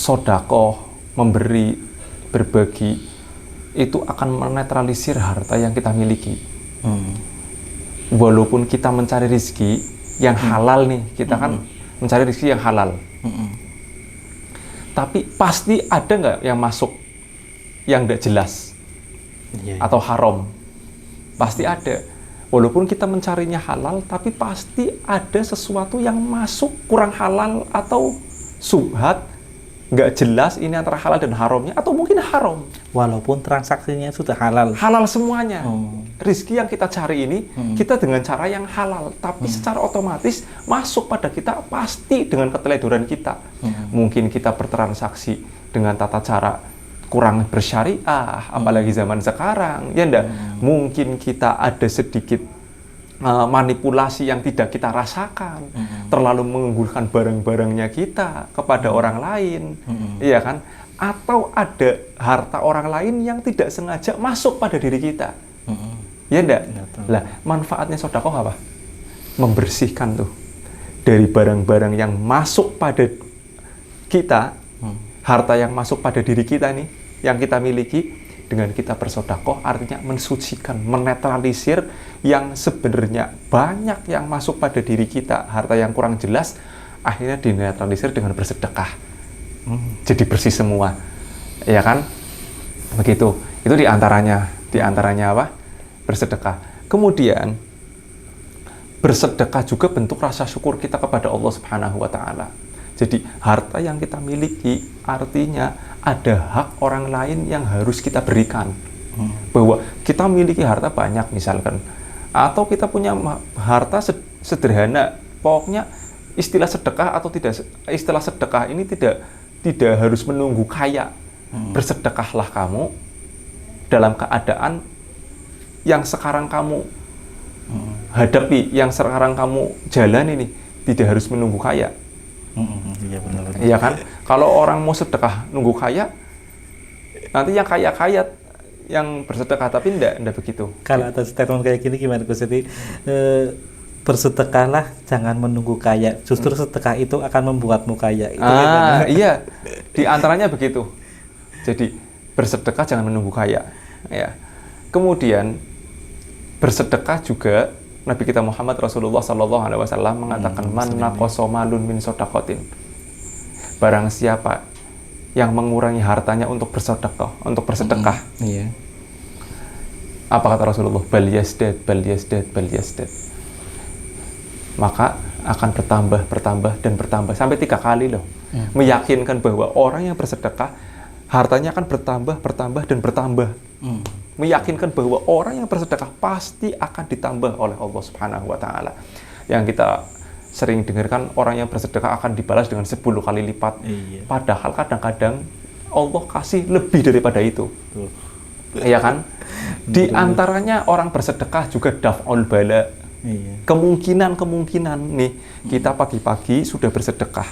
Sedekah, memberi, berbagi itu akan menetralisir harta yang kita miliki. Walaupun kita mencari rezeki yang halal nih, kita kan mencari rezeki yang halal. Tapi pasti ada nggak yang masuk yang nggak jelas atau haram? Pasti ada. Walaupun kita mencarinya halal, tapi pasti ada sesuatu yang masuk kurang halal atau subhat, nggak jelas ini antara halal dan haramnya, atau mungkin haram. Walaupun transaksinya sudah halal. Halal semuanya. Rizki yang kita cari ini, kita dengan cara yang halal. Tapi secara otomatis masuk pada kita pasti dengan keteledoran kita. Mungkin kita bertransaksi dengan tata cara kurang bersyariah, apalagi zaman sekarang. Ya enggak? Mungkin kita ada sedikit manipulasi yang tidak kita rasakan, terlalu mengunggulkan barang-barangnya kita kepada orang lain, iya kan? Atau ada harta orang lain yang tidak sengaja masuk pada diri kita, ya enggak? Lah, manfaatnya sedekah apa? Membersihkan tuh dari barang-barang yang masuk pada kita, harta yang masuk pada diri kita nih, yang kita miliki. Dengan kita bersedekah artinya mensucikan, menetralisir yang sebenarnya banyak yang masuk pada diri kita, harta yang kurang jelas akhirnya dinetralisir dengan bersedekah. Jadi bersih semua. Ya kan? Begitu. Itu diantaranya apa? Bersedekah. Kemudian bersedekah juga bentuk rasa syukur kita kepada Allah Subhanahu wa taala. Jadi harta yang kita miliki artinya ada hak orang lain yang harus kita berikan. Bahwa kita miliki harta banyak misalkan, atau kita punya harta sederhana, pokoknya istilah sedekah atau tidak, istilah sedekah ini tidak harus menunggu kaya. Bersedekahlah kamu dalam keadaan yang sekarang kamu hadapi, yang sekarang kamu jalan ini, tidak harus menunggu kaya. Iya benar. Iya kan? Kalau orang mau sedekah nunggu kaya, nanti yang kaya-kaya yang bersedekah, tapi enggak begitu. Kalau ada statement kayak gini gimana Gus? Jadi bersedekahlah jangan menunggu kaya. Justru sedekah itu akan membuatmu kaya. Itu iya. Di antaranya begitu. Jadi bersedekah jangan menunggu kaya. Ya. Kemudian bersedekah juga Nabi kita Muhammad Rasulullah Sallallahu Alaihi Wasallam mengatakan man naqasa malun min shadaqatin. Barang siapa yang mengurangi hartanya untuk bersedekah, Iya. Apa kata Rasulullah? Bal yazdad. Maka akan bertambah sampai 3 kali loh. Meyakinkan bahwa orang yang bersedekah hartanya akan bertambah. Meyakinkan bahwa orang yang bersedekah pasti akan ditambah oleh Allah Subhanahu wa taala. Yang kita sering dengarkan orang yang bersedekah akan dibalas dengan 10 kali lipat. Padahal kadang-kadang Allah kasih lebih daripada itu. Iya kan? Di antaranya orang bersedekah juga daf'ul bala. Kemungkinan nih kita pagi-pagi sudah bersedekah.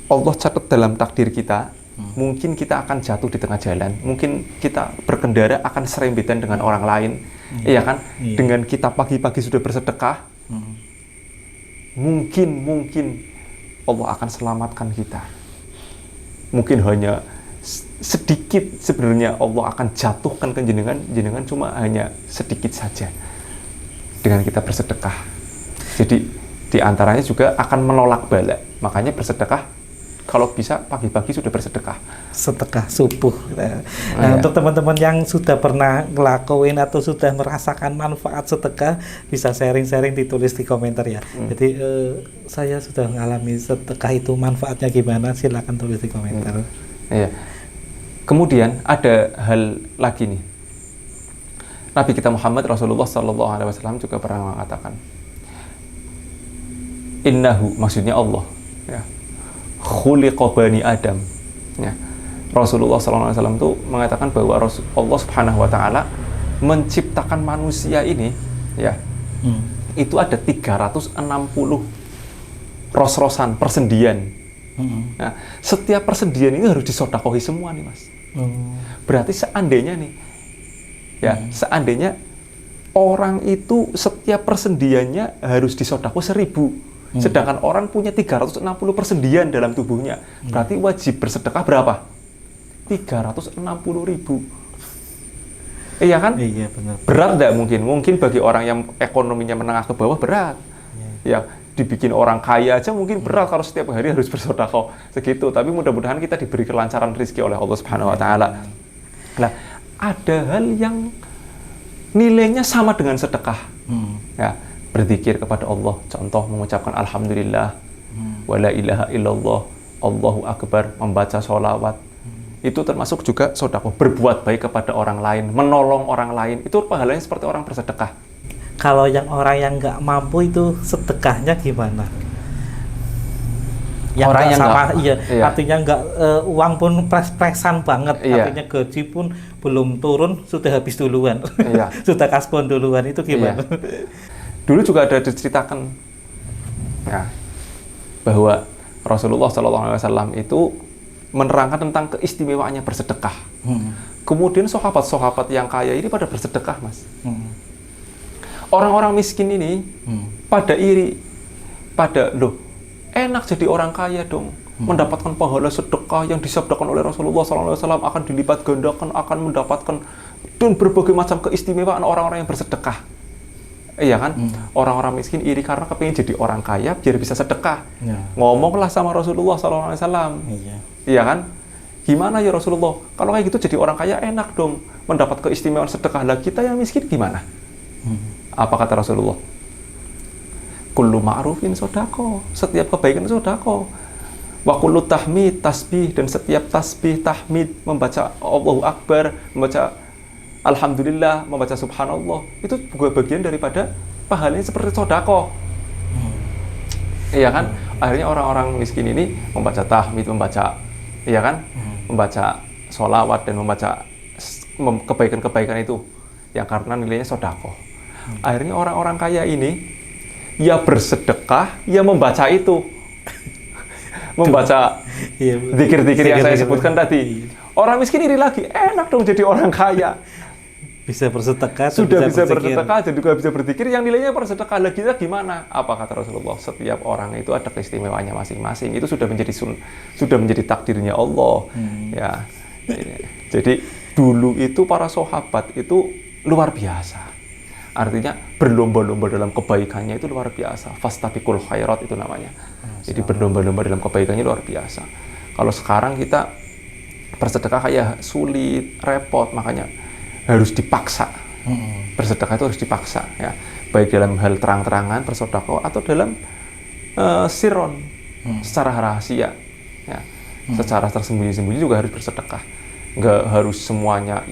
Allah catat dalam takdir kita. Mungkin kita akan jatuh di tengah jalan, mungkin kita berkendara akan serempetan dengan orang lain, iya kan? Dengan kita pagi-pagi sudah bersedekah, mungkin Allah akan selamatkan kita. Mungkin hanya sedikit sebenarnya Allah akan jatuhkan ke jenengan cuma hanya sedikit saja dengan kita bersedekah. Jadi di antaranya juga akan menolak bala. Makanya bersedekah kalau bisa pagi-pagi sudah bersedekah. Sedekah subuh. Nah, untuk teman-teman yang sudah pernah ngelakuin atau sudah merasakan manfaat sedekah, bisa sharing-sharing, ditulis di komentar ya. Jadi saya sudah mengalami sedekah itu, manfaatnya gimana? Silakan tulis di komentar. Iya. Kemudian ada hal lagi nih. Nabi kita Muhammad Rasulullah Sallallahu Alaihi Wasallam juga pernah mengatakan, Innahu, maksudnya Allah, ya, khuliqa bani Adam. Ya. Rasulullah SAW itu mengatakan bahwa Allah Subhanahu Wa Taala menciptakan manusia ini, ya, itu ada 360 ros-rosan persendian. Nah, setiap persendian ini harus disedekahi semua nih Mas. Berarti seandainya nih, ya seandainya orang itu setiap persendiannya harus disodako 1.000, sedangkan orang punya 360 persendian dalam tubuhnya, berarti wajib bersedekah berapa? 360.000. Iya kan? Iya, benar. Berat nggak mungkin? Mungkin bagi orang yang ekonominya menengah ke bawah berat. Ya, dibikin orang kaya aja mungkin berat kalau setiap hari harus bersedekah segitu. Tapi mudah-mudahan kita diberi kelancaran rezeki oleh Allah Subhanahu Wa Taala. Nah, ada hal yang nilainya sama dengan sedekah. Ya, berzikir kepada Allah. Contoh mengucapkan Alhamdulillah, wala ilaha illallah, Allahu Akbar, membaca sholawat. Itu termasuk juga sedekah, berbuat baik kepada orang lain, menolong orang lain, itu pahalanya seperti orang bersedekah. Kalau yang orang yang nggak mampu itu sedekahnya gimana? Yang orang yang sama, nggak, iya, artinya nggak uang pun pres-presan banget, artinya gaji pun belum turun sudah habis duluan, sudah kasbon duluan, itu gimana? Dulu juga ada diceritakan, ya, bahwa Rasulullah SAW itu menerangkan tentang keistimewaannya bersedekah. Kemudian sahabat-sahabat yang kaya ini pada bersedekah, Mas. Orang-orang miskin ini pada iri, pada loh, enak jadi orang kaya dong, mendapatkan pahala sedekah yang disabdakan oleh Rasulullah SAW akan dilipat gandakan, akan mendapatkan dan berbagai macam keistimewaan orang-orang yang bersedekah. Iya kan? Orang-orang miskin iri karena kepingin jadi orang kaya biar bisa sedekah. Ngomonglah sama Rasulullah SAW. Iya kan? Gimana ya Rasulullah? Kalau kayak gitu jadi orang kaya enak dong, mendapat keistimewaan sedekah. Lah kita yang miskin gimana? Apa kata Rasulullah? Kullu ma'rufin sodako. Setiap kebaikan sodako. Wa kullu tahmid tasbih, dan setiap tasbih tahmid, membaca Allahu Akbar, membaca Alhamdulillah, membaca Subhanallah, itu juga bagian daripada pahalanya seperti sodako. Iya kan? Akhirnya orang-orang miskin ini membaca tahmid, membaca, iya kan? Membaca sholawat dan membaca kebaikan-kebaikan itu yang karena nilainya sodako. Akhirnya orang-orang kaya ini ya bersedekah, ya membaca itu, membaca zikir-zikir yang saya sebutkan tadi. Orang miskin iri lagi, enak dong jadi orang kaya. Bisa bersedekah, sudah bisa bersedekah, dan juga bisa berzikir yang nilainya bersedekah. Lagi gimana? Apa kata Rasulullah? Setiap orang itu ada keistimewaannya masing-masing. Itu sudah menjadi takdirnya Allah. Ya. Jadi dulu itu para sahabat itu luar biasa. Artinya berlomba-lomba dalam kebaikannya itu luar biasa. Fastabiqul khairat itu namanya. Jadi berlomba-lomba dalam kebaikannya luar biasa. Kalau sekarang kita bersedekah kayak sulit, repot, makanya harus dipaksa. Bersedekah itu harus dipaksa, ya. Baik dalam hal terang-terangan bersedekah atau dalam sirron, secara rahasia, ya. Secara tersembunyi-sembunyi juga harus bersedekah. Nggak harus semuanya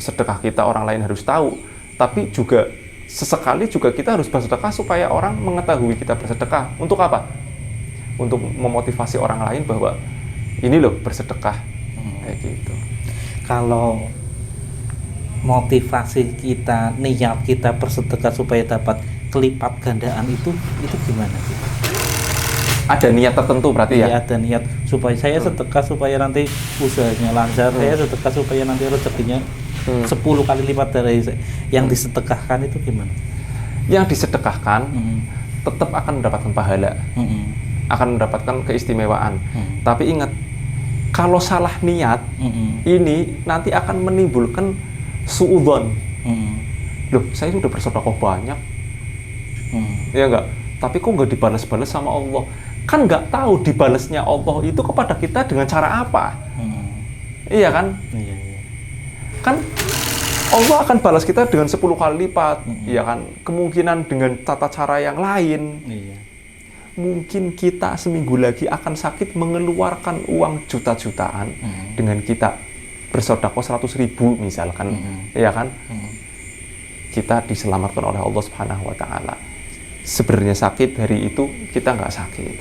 sedekah kita orang lain harus tahu, tapi juga sesekali juga kita harus bersedekah supaya orang mengetahui kita bersedekah. Untuk apa? Untuk memotivasi orang lain bahwa ini loh bersedekah, kayak gitu. Kalau motivasi kita, niat kita bersedekah supaya dapat kelipat gandaan itu gimana gitu? Ada niat tertentu berarti ya? Ada niat supaya saya sedekah supaya nanti usahanya lancar, saya sedekah supaya nanti rezekinya 10 kali lipat dari yang disedekahkan, itu gimana? Yang disedekahkan tetap akan mendapatkan pahala, akan mendapatkan keistimewaan. Tapi ingat, kalau salah niat, ini nanti akan menimbulkan suudzon. Loh, saya sudah bersedekah banyak, ya enggak? Tapi kok nggak dibalas-balas sama Allah? Kan nggak tahu dibalasnya Allah itu kepada kita dengan cara apa? Iya kan? Kan Allah akan balas kita dengan 10 kali lipat, ya kan? Kemungkinan dengan tata cara yang lain. Mungkin kita seminggu lagi akan sakit mengeluarkan uang juta-jutaan dengan kita bersedekah 100.000 misalkan, ya kan? Kita diselamatkan oleh Allah Subhanahu Wa Taala. Sebenarnya sakit hari itu kita nggak sakit,